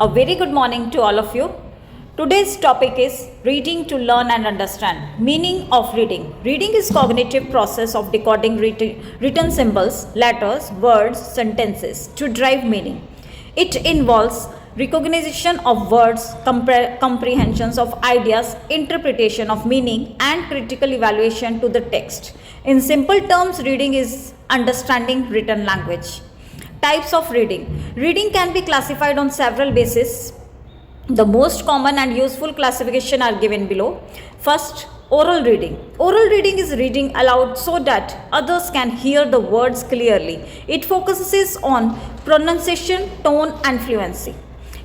A very good morning to all of you. Today's topic is reading to learn and understand. Meaning of reading. Reading is cognitive process of decoding written symbols, letters, words, sentences to drive meaning. It involves recognition of words, comprehensions of ideas, interpretation of meaning, and critical evaluation to the text. In simple terms, reading is understanding written language. Types of reading. Reading can be classified on several bases. The most common and useful classification are given below. First, oral reading. Oral reading is reading aloud so that others can hear the words clearly. It focuses on pronunciation, tone, and fluency.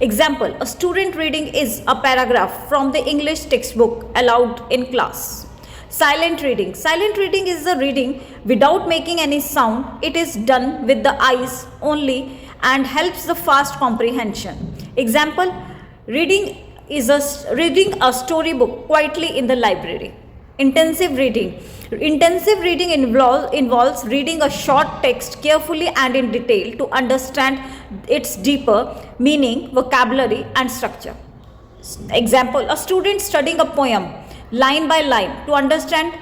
Example, a student reading is a paragraph from the English textbook aloud in class. Silent reading. Silent reading is the reading without making any sound. It is done with the eyes only and helps the fast comprehension. Example, reading a storybook quietly in the library. Intensive reading. Intensive reading involves reading a short text carefully and in detail to understand its deeper meaning, vocabulary, and structure. Example, a student studying a poem line by line to understand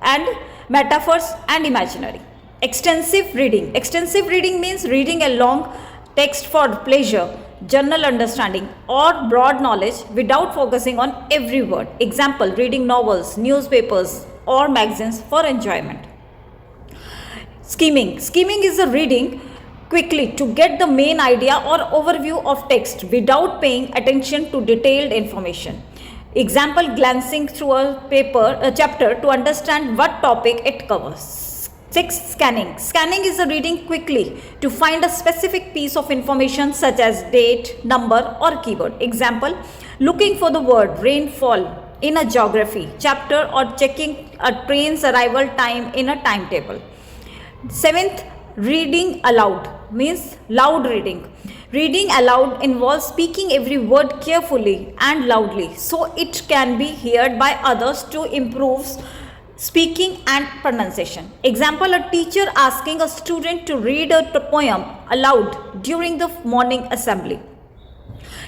and metaphors and imaginary. Extensive reading. Extensive reading means reading a long text for pleasure, general understanding, or broad knowledge without focusing on every word. Example, reading novels, newspapers, or magazines for enjoyment. Skimming. Skimming is a reading quickly to get the main idea or overview of text without paying attention to detailed information. Example, glancing through a chapter to understand what topic it covers. 6. Scanning. Scanning is a reading quickly to find a specific piece of information such as date, number, or keyword. Example, looking for the word rainfall in a geography chapter or checking a train's arrival time in a timetable. 7th, reading aloud means loud reading. Reading aloud involves speaking every word carefully and loudly so it can be heard by others to improve speaking and pronunciation. Example, a teacher asking a student to read a poem aloud during the morning assembly.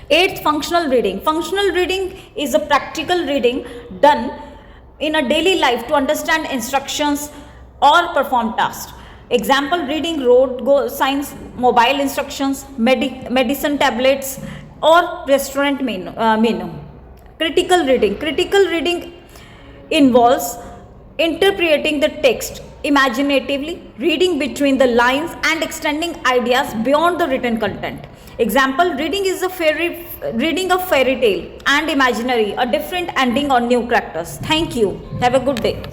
8th, functional reading. Functional reading is a practical reading done in a daily life to understand instructions or perform tasks. Example, reading road signs, mobile instructions, medicine tablets, or restaurant menu. Critical reading. Critical reading involves interpreting the text imaginatively, reading between the lines, and extending ideas beyond the written content. Example, reading a fairy tale and imaginary, a different ending or new characters. Thank you. Have a good day.